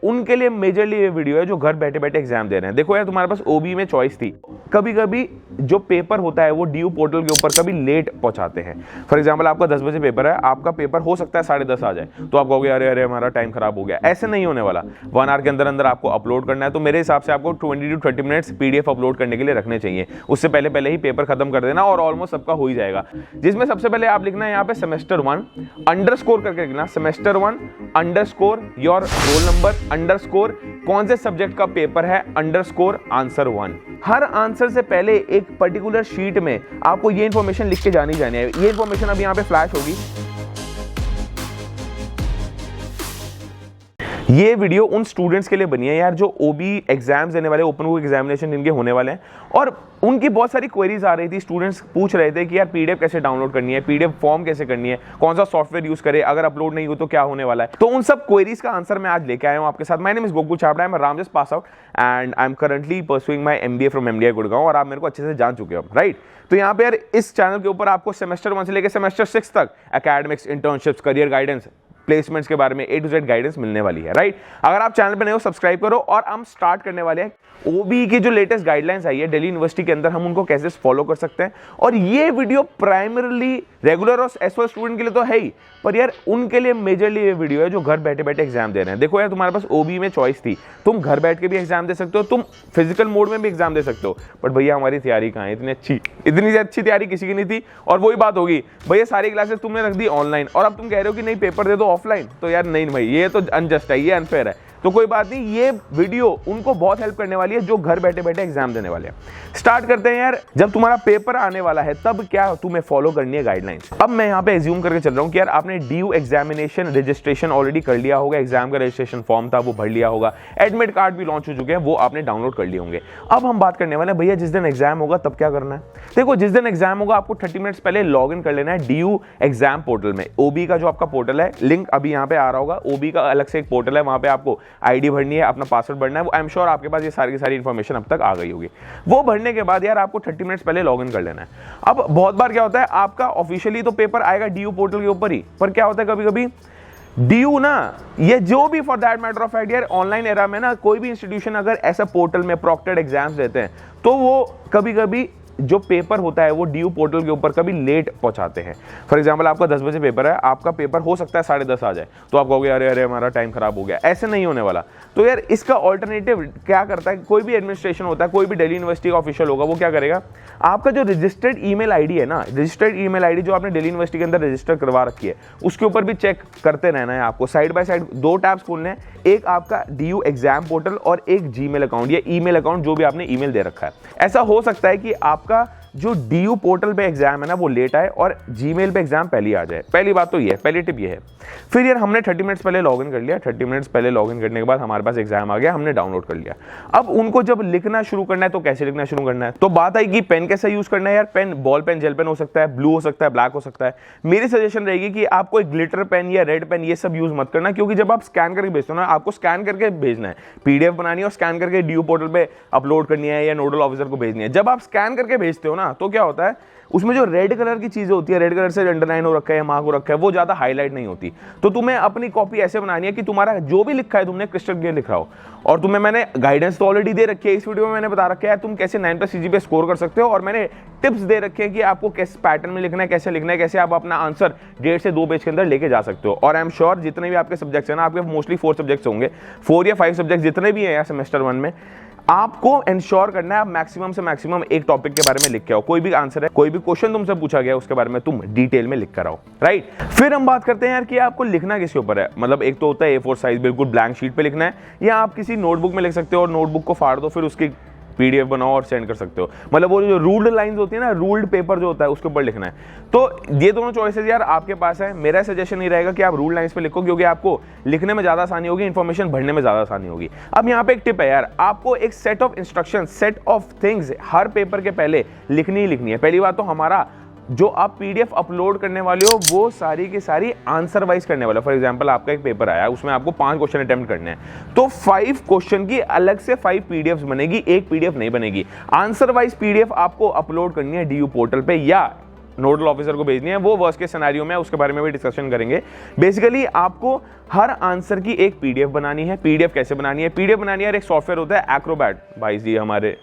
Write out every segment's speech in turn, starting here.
उनके लिए मेजरली ये वीडियो है जो घर बैठे बैठे एग्जाम दे रहे हैं। देखो यार, तुम्हारे पास ओबी में चॉइस थी। कभी कभी जो पेपर होता है वो ड्यू पोर्टल के ऊपर कभी लेट पहुंचाते हैं। फॉर एग्जांपल आपका 10 बजे पेपर है, आपका पेपर हो सकता है 10:30 आ जाए, तो आप कहोगे अरे अरे हमारा टाइम खराब हो गया। ऐसे नहीं होने वाला। 1 आवर के अंदर अंदर आपको अपलोड करना है। तो मेरे हिसाब से आपको 20 to 30 मिनट्स पीडीएफ अपलोड करने के लिए रखने चाहिए। उससे पहले पहले ही पेपर खत्म कर देना और ऑलमोस्ट सबका हो ही जाएगा। जिसमें सबसे पहले आप लिखना है यहाँ पे सेमेस्टर 1 अंडरस्कोर करके लिखना, semester 1 underscore your roll number underscore कौन से सब्जेक्ट का पेपर है अंडरस्कोर आंसर 1। हर आंसर से पहले एक पर्टिकुलर शीट में आपको ये इंफॉर्मेशन लिख के जानी है। ये इंफॉर्मेशन अब यहाँ पे फ्लैश होगी। ये वीडियो उन स्टूडेंट्स के लिए बनी है यार जो ओबी एग्जाम्स देने वाले, ओपन बुक एग्जामिनेशन इनके होने वाले हैं, और उनकी बहुत सारी क्वेरीज आ रही थी। स्टूडेंट्स पूछ रहे थे कि यार पीडीएफ कैसे डाउनलोड करनी है, पीडीएफ फॉर्म कैसे करनी है, कौन सा सॉफ्टवेयर यूज करे, अगर अपलोड नहीं हो तो क्या होने वाला है। तो उन सब क्वेरीज का आंसर मैं आज लेके आया हूं आपके साथ। My name is Gokul Chhabra, I am Ram just pass out and I am currently pursuing my MBA from MDI Gurgaon, और आप मेरे को अच्छे से जान चुके हो, राइट। तो यहाँ पे यार इस चैनल के ऊपर आपको सेमेस्टर 1 से लेकर सेमेस्टर 6 तक academics, internships, career guidance, placements के बारे में A to Z गाइडेंस मिलने वाली है, राइट। अगर आप चैनल पे नए हो सब्सक्राइब करो। और हम स्टार्ट करने वाले हैं ओबी की जो लेटेस्ट गाइडलाइंस आई है दिल्ली यूनिवर्सिटी के अंदर, हम उनको कैसे फॉलो कर सकते हैं। और ये वीडियो प्राइमरली रेगुलर और एसओ स्टूडेंट के लिए तो है ही, पर यार उनके लिए मेजरली ये वीडियो है जो घर बैठे बैठे एग्जाम दे रहे हैं। देखो यार, तुम्हारे पास ओबी में चॉइस थी, तुम घर बैठ के भी एग्जाम दे सकते हो, तुम फिजिकल मोड में भी एग्जाम दे सकते हो, बट भैया हमारी तैयारी कहाँ है इतनी अच्छी तैयारी किसी की नहीं थी। और वही बात होगी, भैया सारी क्लासेस तुमने रख दी ऑनलाइन और अब तुम कह रहे हो कि नहीं पेपर दे दो ऑफलाइन, तो यार नहीं भाई, ये तो अनजस्ट है, ये अनफेयर है। तो कोई बात नहीं, ये वीडियो उनको बहुत हेल्प करने वाली है जो घर बैठे बैठे एग्जाम देने वाले हैं। स्टार्ट करते हैं यार। जब तुम्हारा पेपर आने वाला है तब क्या तुम्हें फॉलो करनी है गाइडलाइंस। अब मैं यहाँ पे एज्यूम करके चल रहा हूँ कि यार आपने ड्यू एग्जामिनेशन रजिस्ट्रेशन ऑलरेडी कर लिया होगा, एग्जाम का रजिस्ट्रेशन फॉर्म था वो भर लिया होगा, एडमिट कार्ड भी लॉन्च हो चुके हैं, वो आपने डाउनलोड कर लिए होंगे। अब हम बात करने वाले हैं भैया जिस दिन एग्जाम होगा तब क्या करना है। देखो, जिस दिन एग्जाम होगा आपको 30 मिनट्स पहले लॉग इन कर लेना है ड्यू एग्जाम पोर्टल में। ओबी का जो आपका पोर्टल है, लिंक अभी यहाँ पे आ रहा होगा, ओबी का अलग से एक पोर्टल है, वहां पे आपको आईडी भरनी है, अपना पासवर्ड भरना है। वो आई एम श्योर आपके पास ये सारी की सारी इन्फॉर्मेशन अब तक आ गई होगी। वो भरने के बाद यार आपको 30 मिनट्स पहले लॉग इन कर लेना है। अब बहुत बार क्या होता है, आपका ऑफिशियली तो पेपर आएगा ड्यू पोर्टल के ऊपर ही, पर क्या होता है कभी कभी ड्यू ना, ये जो भी for that matter of fact यार ऑनलाइन एरा में ना कोई भी इंस्टीट्यूशन अगर ऐसा पोर्टल में प्रॉक्टेड एग्जाम्स देते हैं तो वो कभी कभी जो पेपर होता है वो ड्यू पोर्टल के ऊपर कभी लेट पहुंचाते हैं। फॉर एग्जांपल आपका 10 बजे पेपर है, आपका पेपर हो सकता है 10:30 आ जाए, तो आप कहोगे अरे अरे हमारा टाइम खराब हो गया। ऐसे नहीं होने वाला। तो यार इसका ऑल्टरनेटिव क्या करता है, कोई भी एडमिनिस्ट्रेशन होता है, कोई भी दिल्ली यूनिवर्सिटी का ऑफिशियल होगा, वो क्या करेगा, आपका जो रजिस्टर्ड ईमेल आईडी है ना, रजिस्टर्ड ईमेल आईडी जो आपने दिल्ली यूनिवर्सिटी के अंदर रजिस्टर करवा रखी है, उसके ऊपर भी चेक करते रहना है आपको। साइड बाय साइड 2 टैब्स खोलने हैं, एक आपका ड्यू एग्जाम पोर्टल और एक जीमेल अकाउंट या ईमेल अकाउंट जो भी आपने ईमेल दे रखा है। ऐसा हो सकता है कि आपका जो ड्यू पोर्टल पे एग्जाम है ना वो लेट आए और जीमेल पे एग्जाम पहले आ जाए। पहली बात तो ये है, पहली टिप ये है। फिर यार हमने 30 मिनट्स पहले लॉगिन कर लिया, 30 मिनट्स पहले लॉगिन करने के बाद हमारे पास एग्जाम आ गया, हमने डाउनलोड कर लिया। अब उनको जब लिखना शुरू करना है तो कैसे लिखना शुरू करना है, तो बात आई कि पेन कैसे यूज करना है। यार pen ball pen, gel pen हो सकता है, ब्लू हो सकता है, ब्लैक हो सकता है। मेरी सजेशन रहेगी कि आप कोई ग्लिटर पेन या रेड पेन ये सब यूज मत करना, क्योंकि जब आप स्कैन करके भेजते हो ना, आपको स्कैन करके भेजना है, पीडीएफ बनानी है और स्कैन करके ड्यू पोर्टल पे अपलोड करनी है या नोडल ऑफिसर को भेजनी है। जब आप स्कैन करके भेजते हो ना तो क्या होता है, उसमें जो रेड कलर की चीजें होती है, रेड कलर से अंडरलाइन हो रखा है या मार्क हो रखा है, वो ज्यादा हाईलाइट नहीं होती। तो तुम्हें अपनी कॉपी ऐसे बनानी है कि तुम्हारा जो भी लिखा है तुमने क्रिस्टल क्लियर लिखा हो। और तुम्हें मैंने गाइडेंस तो ऑलरेडी दे रखी है, इस वीडियो में मैंने बता रखा है तुम कैसे 9+ CGPA स्कोर कर सकते हो, और मैंने टिप्स दे रखे हैं कि आपको किस पैटर्न में लिखना है, कैसे लिखना है, कैसे आप अपना आंसर 1.5 से 2 पेज के अंदर लेके जा सकते हो। और आई एम श्योर जितने भी आपके सब्जेक्ट्स हैं ना, आपके मोस्टली 4 सब्जेक्ट्स होंगे, 4 या 5 सब्जेक्ट जितने भी हैं सेमेस्टर 1 में, आपको इंश्योर करना है आप मैक्सिमम से मैक्सिमम एक टॉपिक के बारे में लिख के आओ। कोई भी आंसर है, कोई भी क्वेश्चन तुमसे पूछा गया उसके बारे में तुम डिटेल में लिख कर आओ, राइट। फिर हम बात करते हैं यार कि आपको लिखना किसके ऊपर है। मतलब एक तो होता है A4 साइज बिल्कुल ब्लैंक शीट पे लिखना है, या आप किसी नोटबुक में लिख सकते हो और नोटबुक को फाड़ दो, फिर उसकी पीडीएफ बनाओ और सेंड कर सकते हो। मतलब वो जो रूल्ड लाइंस होती है ना, रूल्ड पेपर जो होता है उसके ऊपर लिखना है। तो ये दोनों चॉइसेस यार आपके पास है। मेरा सजेशन ये रहेगा कि आप रूल्ड लाइंस पे लिखो, क्योंकि आपको लिखने में ज्यादा आसानी होगी, इंफॉर्मेशन भरने में ज्यादा आसानी होगी। अब यहाँ पे एक टिप है यार, आपको एक set of instruction, set of things her paper के पहले लिखनी ही लिखनी है। पहली बात तो हमारा जो आप पीडीएफ अपलोड करने वाले हो वो सारी की सारी आंसर वाइज करने वाले हो। फॉर एग्जांपल आपका एक पेपर आया, उसमें आपको 5 क्वेश्चन अटेम्प्ट करने हैं, तो 5 क्वेश्चन की अलग से 5 पीडीएफ बनेगी, एक पीडीएफ नहीं बनेगी। आंसर वाइज पीडीएफ आपको अपलोड करनी है ड्यू पोर्टल पे, या नोडल ऑफिसर को भेजनी है, वो वर्स्ट के सिनेरियो में, उसके बारे में भी डिस्कशन करेंगे। बेसिकली आपको हर आंसर की एक पीडीएफ बनानी है। पीडीएफ कैसे बनानी है? पीडीएफ बनानी है, एक सॉफ्टवेयर होता है एक्रोबैट। भाई जी हमारे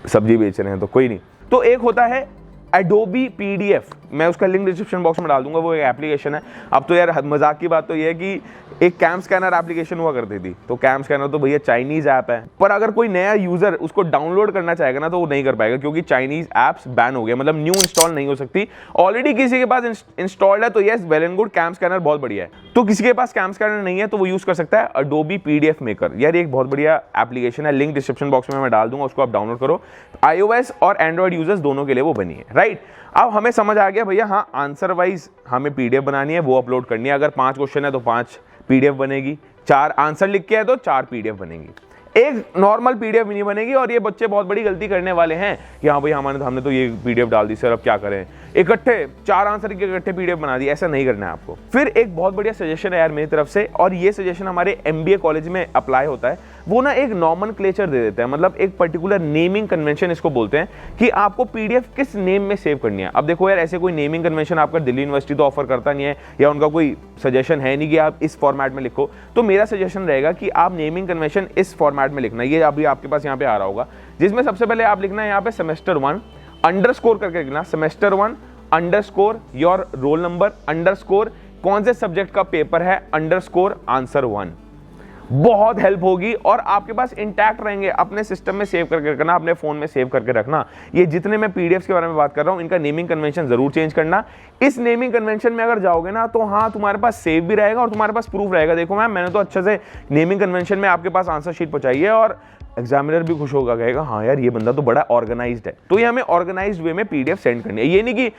सब्जी बेच रहे हैं तो कोई नहीं। तो एक होता है एडोबी पीडीएफ, मैं उसका लिंक डिस्क्रिप्शन बॉक्स में डाल दूंगा, वो एक एप्लीकेशन है। अब तो यार मजाक की बात तो ये है कि एक कैम स्कैनर एप्लीकेशन हुआ करती थी, तो कैम स्कैनर तो भैया चाइनीज ऐप है, पर अगर कोई नया यूजर उसको डाउनलोड करना चाहेगा ना तो वो नहीं कर पाएगा, क्योंकि चाइनीज ऐप्स बैन हो गए, मतलब न्यू इंस्टॉल नहीं हो सकती। ऑलरेडी किसी के पास इंस्टॉल्ड है तो yes well and good, cam scanner बहुत बढ़िया है। तो किसी के पास कैम स्कैनर नहीं है तो वो यूज कर सकता है एडोबी पीडीएफ मेकर। यार एक बहुत बढ़िया एप्लीकेशन है, लिंक डिस्क्रिप्शन बॉक्स में मैं डाल दूंगा, उसको आप डाउनलोड करो। iOS और एंड्रॉइड यूजर्स दोनों के लिए वो बनी है, राइट। अब हमें समझ आ गया भैया, हाँ आंसर वाइज हमें पीडीएफ बनानी है, वो अपलोड करनी है। अगर 5 क्वेश्चन है तो 5 पीडीएफ बनेगी, 4 आंसर लिख के है तो 4 पीडीएफ बनेगी, एक नॉर्मल पीडीएफ नहीं बनेगी। और ये बच्चे बहुत बड़ी गलती करने वाले हैं कि हाँ भाई हमने तो ये पीडीएफ डाल दी सर, अब क्या करें, इकट्ठे 4 आंसर के इकट्ठे पीडीएफ बना दी। ऐसा नहीं करना है आपको। फिर एक बहुत बढ़िया सजेशन है यार मेरी तरफ से, और ये सजेशन हमारे एमबीए कॉलेज में अप्लाई होता है। वो ना एक नॉमेनक्लेचर दे देते हैं, मतलब एक पर्टिकुलर नेमिंग कन्वेंशन इसको बोलते हैं, कि आपको पीडीएफ किस नेम में सेव करनी है। अब देखो यार, ऐसे कोई नेमिंग कन्वेंशन आपका दिल्ली यूनिवर्सिटी तो ऑफर करता नहीं है, या उनका कोई सजेशन है नहीं कि आप इस फॉर्मेट में लिखो। तो मेरा सजेशन रहेगा कि आप नेमिंग कन्वेंशन इस फॉर्मेट में लिखना। ये अभी आपके पास यहाँ पे आ रहा होगा, जिसमें सबसे पहले आप लिखना है यहाँ पे सेमेस्टर 1 अंडरस्कोर करके लिखना, semester 1 underscore your roll number underscore कौन से सब्जेक्ट का पेपर है अंडरस्कोर आंसर 1। बहुत हेल्प होगी और आपके पास इंटैक्ट रहेंगे, अपने सिस्टम में सेव करके रखना, अपने फोन में सेव करके रखना। ये जितने मैं पीडीएफ के बारे में बात कर रहा हूं, इनका नेमिंग कन्वेंशन जरूर चेंज करना। इस नेमिंग कन्वेंशन में अगर जाओगे ना तो हाँ तुम्हारे पास सेव भी रहेगा और तुम्हारे पास प्रूफ रहेगा। देखो मैम, मैंने तो अच्छे से नेमिंग कन्वेंशन में आपके पास आंसर शीट पहुंचाई है, और एग्जामिनर भी खुश होगा, कहेगा हाँ यार ये बंदा तो बड़ा ऑर्गेनाइज्ड है। तो ये हमें ऑर्गेनाइज्ड वे में पीडीएफ सेंड करनी है। ये नहीं कि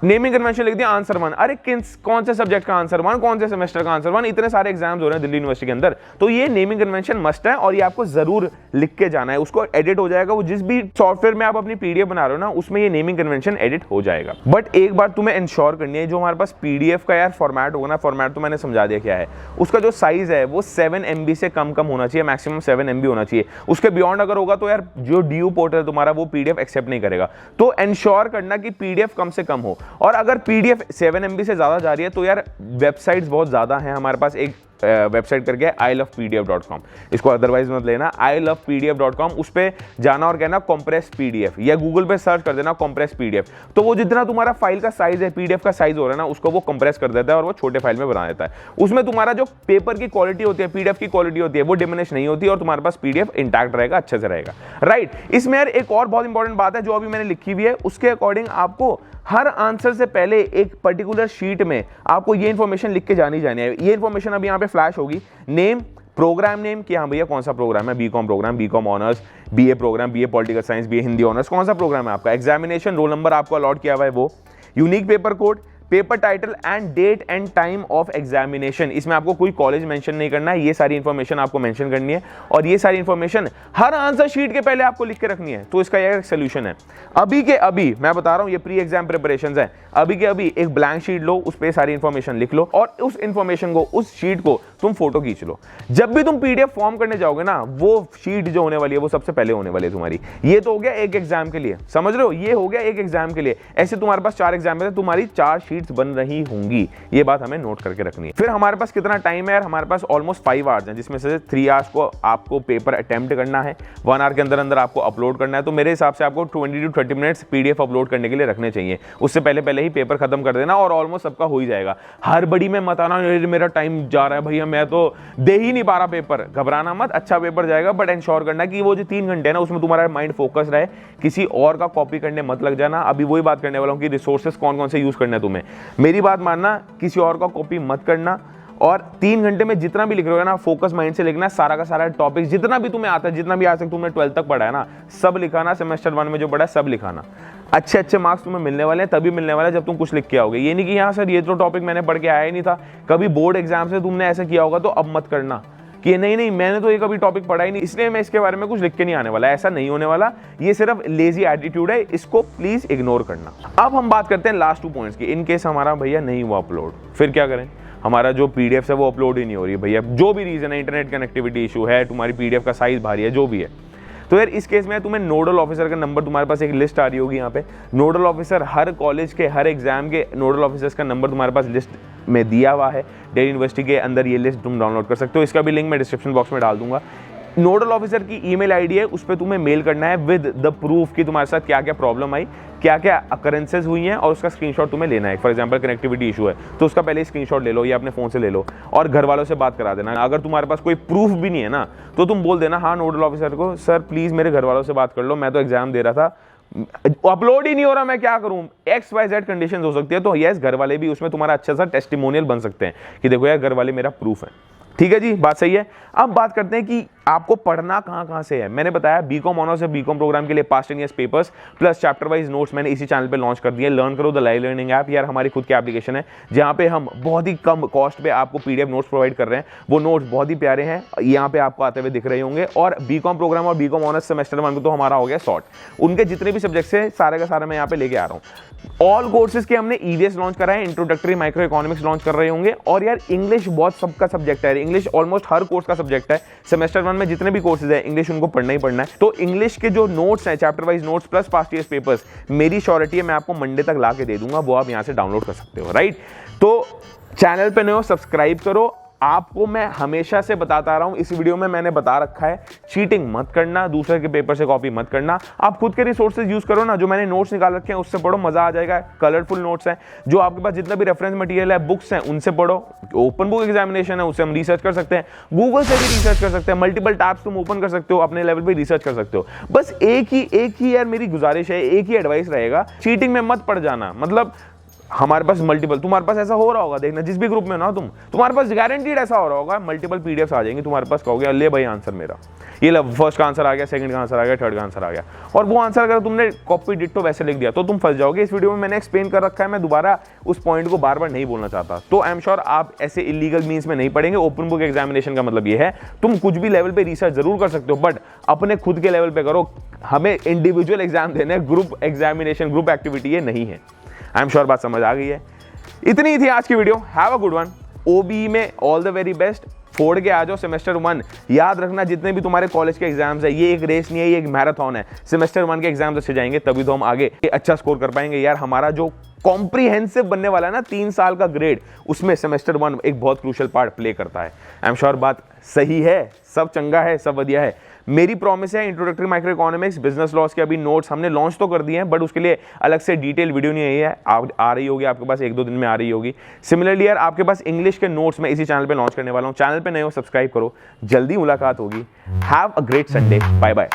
नेमिंग कन्वेंशन लिख दिया आंसर 1, अरे कौन से सब्जेक्ट का आंसर 1, कौन से सेमेस्टर का आंसर 1, इतने सारे एग्जाम्स हो रहे हैं दिल्ली यूनिवर्सिटी के अंदर। तो ये नेमिंग कन्वेंशन मस्ट है और ये आपको जरूर लिख के जाना है। उसको एडिट हो जाएगा, वो जिस भी सॉफ्टवेयर में आप अपनी पीडीएफ बना रहे हो ना, उसमें ये नेमिंग कन्वेंशन एडिट हो जाएगा। बट एक बार तुम्हें इंश्योर करनी है, जो हमारे पास पीडीएफ का यार फॉर्मेट होगा ना, फॉर्मेट तो मैंने समझा दिया क्या है, उसका जो साइज है वो 7 MB से कम होना चाहिए, मैक्सिमम 7 MB होना चाहिए। उसके बियॉन्ड अगर होगा तो यार जो डीयू पोर्टल है तुम्हारा, वो पीडीएफ एक्सेप्ट नहीं करेगा। तो इंश्योर करना कि पीडीएफ कम से कम हो। और अगर पीडीएफ 7 MB से ज्यादा जा रही है तो यार वेबसाइट्स बहुत ज्यादा हैं हमारे पास। एक वेबसाइट करके ilovepdf.com, इसको अदरवाइज मत लेना, ilovepdf.com, उस पे जाना और कहना कॉम्प्रेस पीडीएफ, या गूगल पे सर्च कर देना कॉम्प्रेस पीडीएफ। तो वो जितना तुम्हारा फाइल का साइज है, पीडीएफ का साइज हो रहा है ना, उसको वो कंप्रेस कर देता है और वो छोटे फाइल में बना देता है। उसमें तुम्हारा जो पेपर की क्वालिटी होती है, पीडीएफ की क्वालिटी होती है, वो डिमिनिश नहीं होती और तुम्हारे पास पीडीएफ इंटैक्ट रहेगा, अच्छे से रहेगा, राइट। इसमें यार एक और बहुत इंपॉर्टेंट बात है जो अभी मैंने लिखी हुई है, उसके अकॉर्डिंग आपको हर आंसर से पहले एक पर्टिकुलर शीट में आपको ये इंफॉर्मेशन लिख के जानी है। ये इंफॉर्मेशन अभी यहाँ पे फ्लैश होगी, नेम, प्रोग्राम नेम, कि हाँ भैया कौन सा प्रोग्राम है, BCom program, BCom honours, BA program, BA political science, BA Hindi honours, कौन सा प्रोग्राम है आपका, एग्जामिनेशन रोल नंबर आपको अलॉट किया हुआ है वो, unique paper code, paper title and date and time of examination. इसमें आपको कोई कॉलेज मेंशन नहीं करना है, ये सारी इंफॉर्मेशन आपको मेंशन करनी है और ये सारी इंफॉर्मेशन हर आंसर शीट के पहले आपको लिख के रखनी है। तो इसका यह सोल्यूशन है, अभी के अभी मैं बता रहा हूं, ये प्री एग्जाम प्रिपरेशंस है, अभी के अभी एक ब्लैंक शीट लो, उस पर सारी इंफॉर्मेशन लिख लो और उस इंफॉर्मेशन को, उस शीट को तुम फोटो खींच लो। जब भी तुम पीडीएफ फॉर्म करने जाओगे ना, वो शीट जो होने वाली है वो सबसे पहले होने वाली है तुम्हारी। ये तो हो गया एक एग्जाम के लिए, समझ रहे हो, ये हो गया एक एग्जाम के लिए। ऐसे तुम्हारे पास 4 एग्जाम है, तुम्हारी 4 शीट्स बन रही होंगी, ये बात हमें नोट करके रखनी है। फिर हमारे पास कितना टाइम है यार, हमारे पास ऑलमोस्ट 5 आवर्स हैं, जिसमें से 3 आवर्स को आपको पेपर अटेम्प्ट करना है, 1 आवर के अंदर अंदर आपको अपलोड करना है। तो मेरे हिसाब से आपको 20 to 30 मिनट्स पीडीएफ अपलोड करने के लिए रखने चाहिए। उससे पहले ही पेपर खत्म कर देना और ऑलमोस्ट सबका हो ही जाएगा। हर बड़ी में मत आना मेरा टाइम जा रहा है भैया, मैं तो दे ही नहीं पा रहा पेपर, घबराना मत, अच्छा पेपर जाएगा। बट इंश्योर करना कि वो जो 3 घंटे है ना, उसमें तुम्हारा माइंड फोकस रहे, किसी और का कॉपी करने मत लग जाना। अभी वही बात करने वाला हूँ कि रिसोर्सेस कौन कौन से यूज करने हैं तुम्हें। मेरी बात मानना, किसी और का कॉपी मत करना और 3 घंटे में जितना भी लिख रहे हो ना, फोकस माइंड से लिखना, सारा का सारा टॉपिक जितना भी तुम्हें आता है, जितना भी आज तक तुमने 12th तक पढ़ा है ना, सब लिखाना। सेमेस्टर 1 में जो पढ़ा है सब लिखाना। अच्छे मार्क्स तुम्हें मिलने वाले हैं, तभी मिलने वाले हैं जब तुम कुछ लिख के आओगे। ये नहीं कि हाँ सर ये तो टॉपिक मैंने पढ़ के आया ही नहीं था, कभी बोर्ड एग्जाम से तुमने ऐसा किया होगा तो अब मत करना कि नहीं मैंने तो ये कभी टॉपिक पढ़ा ही नहीं, इसलिए मैं इसके बारे में कुछ लिख के नहीं आने वाला। ऐसा नहीं होने वाला, ये सिर्फ लेजी एटीट्यूड है, इसको प्लीज इग्नोर करना। अब हम बात करते हैं लास्ट 2 पॉइंट्स की। इन केस हमारा भैया नहीं हुआ अपलोड, फिर क्या करें? हमारा जो पीडीएफ है वो अपलोड ही नहीं हो रही भैया, जो भी रीजन है, इंटरनेट कनेक्टिविटी इशू है, तुम्हारी पीडीएफ का साइज भारी है, जो भी है, तो यार इस केस में तुम्हें नोडल ऑफिसर का नंबर, तुम्हारे पास एक लिस्ट आ रही होगी यहाँ पे, नोडल ऑफिसर हर कॉलेज के हर एग्जाम के नोडल ऑफिसर्स का नंबर तुम्हारे पास लिस्ट में दिया हुआ है। दिल्ली यूनिवर्सिटी के अंदर ये लिस्ट तुम डाउनलोड कर सकते हो, इसका भी लिंक मैं डिस्क्रिप्शन बॉक्स में डाल दूंगा। नोडल ऑफिसर की ईमेल आईडी है, उस पर तुम्हें मेल करना है विद द प्रूफ कि तुम्हारे साथ क्या क्या प्रॉब्लम आई, क्या क्या अकरेंसेज हुई हैं, और उसका स्क्रीनशॉट तुम्हें लेना है। फॉर एग्जांपल कनेक्टिविटी इशू है तो उसका पहले स्क्रीनशॉट ले लो या अपने फोन से ले लो और घर वालों से बात करा देना। अगर तुम्हारे पास कोई प्रूफ भी नहीं है ना तो तुम बोल देना हाँ नोडल ऑफिसर को, सर प्लीज मेरे घर वालों से बात कर लो, मैं तो एग्जाम दे रहा था, अपलोड ही नहीं हो रहा, मैं क्या करूं, XYZ कंडीशन हो सकती है। तो यस, घर वाले भी उसमें तुम्हारा अच्छा सा टेस्टिमोनियल बन सकते हैं कि देखो यार घर वाले मेरा प्रूफ है। ठीक है जी, बात सही है। अब बात करते हैं कि आपको पढ़ना कहाँ से है। मैंने बताया बीकॉम ऑनर्स या बीकॉम प्रोग्राम के लिए past 10 years papers plus chapter wise notes मैंने इसी चैनल पे लॉन्च कर दिए। लर्न करो द लाइव लर्निंग ऐप, यार हमारी खुद की एप्लीकेशन है जहाँ पे हम बहुत ही कम कॉस्ट पे आपको PDF नोट्स प्रोवाइड कर रहे हैं। वो नोट्स बहुत ही प्यारे हैं, यहाँ पे आपको आते हुए दिख रहे होंगे। और बीकॉम प्रोग्राम और बीकॉम ऑनर्स सेमेस्टर 1 तो हमारा हो गया सॉर्ट, उनके जितने भी सब्जेक्ट्स हैं सारे का सारा मैं यहाँ पे लेके आ रहा हूँ। ऑल कोर्सेज के हमने EVS लॉन्च करा है, इंट्रोडक्टरी माइक्रो इकोनॉमिक्स लॉन्च कर रहे होंगे। और यार इंग्लिश बहुत सबका सब्जेक्ट है, इंग्लिश ऑलमोस्ट हर कोर्स का सब्जेक्ट है। सेमेस्टर 1 में जितने भी कोर्सेज है इंग्लिश उनको पढ़ना ही पढ़ना है। तो इंग्लिश के जो नोट्स हैं, chapter wise notes plus past years papers, मेरी श्योरिटी है मैं आपको मंडे तक ला के दे दूंगा, वो आप यहां से डाउनलोड कर सकते हो। राइट, तो चैनल पे नए हो सब्सक्राइब करो। आपको मैं हमेशा से बताता रहा हूं, इस वीडियो में मैंने बता रखा है, चीटिंग मत करना, दूसरे के पेपर से कॉपी मत करना, आप खुद के रिसोर्सेज यूज करो ना। जो मैंने नोट्स निकाल रखे हैं उससे पढ़ो, मजा आ जाएगा। कलरफुल नोट्स हैं, जो आपके पास जितना भी रेफरेंस मटेरियल है, बुक्स हैं, उनसे पढ़ो। ओपन बुक एग्जामिनेशन है, उससे हम रिसर्च कर सकते हैं, गूगल से भी रिसर्च कर सकते हैं, मल्टीपल टैब्स तुम ओपन कर सकते हो, अपने लेवल पे रिसर्च कर सकते हो। बस एक ही यार मेरी गुजारिश है, एक ही एडवाइस रहेगा, चीटिंग में मत पड़ जाना। मतलब हमारे पास मल्टीपल, तुम्हारे पास ऐसा हो रहा होगा, देखना जिस भी ग्रुप में ना तुम्हारे पास गारंटीड ऐसा हो रहा होगा, मल्टीपल PDFs आ जाएंगे तुम्हारे पास, कहोगे ले भाई आंसर मेरा, ये लो फर्स्ट का आंसर आ गया, सेकंड का आंसर आ गया, थर्ड का आंसर आ गया। और वो आंसर अगर तुमने कॉपी डिट्टो वैसे लिख दिया तो तुम फंस जाओगे। इस वीडियो में मैंने एक्सप्लेन कर रखा है, मैं दोबारा उस पॉइंट को बार बार नहीं बोलना चाहता। तो आई एम श्योर आप ऐसे इलीगल मीन्स में नहीं पढ़ेंगे। ओपन बुक एग्जामिनेशन का मतलब ये है तुम कुछ भी लेवल पे रिसर्च जरूर कर सकते हो, बट अपने खुद के लेवल पे करो। हमें इंडिविजुअल एग्जाम देने, ग्रुप एग्जामिनेशन, ग्रुप एक्टिविटी ये नहीं है। आई एम श्योर बात समझ आ गई है। इतनी थी आज की video. Have a good one. OBE में ऑल द वेरी बेस्ट। फोड़ के आ जाओ सेमेस्टर 1। याद रखना जितने भी तुम्हारे कॉलेज के एग्जाम्स है, ये एक रेस नहीं है, ये एक मैराथन है। सेमेस्टर 1 के एग्जाम्स अच्छे जाएंगे तभी तो हम आगे अच्छा स्कोर कर पाएंगे। यार हमारा जो कॉम्प्रीहेंसिव बनने वाला है ना 3 साल का ग्रेड, उसमें सेमेस्टर 1 एक बहुत क्रूशियल पार्ट प्ले करता है। आई एम श्योर बात सही है, सब चंगा है, सब बढ़िया है। मेरी प्रॉमिस है, introductory micro economics, business loss के अभी नोट्स हमने लॉन्च तो कर दिए हैं, बट उसके लिए अलग से डिटेल वीडियो नहीं आई है, आ रही होगी आपके पास, 1-2 दिन में आ रही होगी। सिमिलरली यार आपके पास इंग्लिश के नोट्स मैं इसी चैनल पे लॉन्च करने वाला हूँ। चैनल पे नए हो सब्सक्राइब करो, जल्दी मुलाकात होगी। Have a great Sunday, bye bye.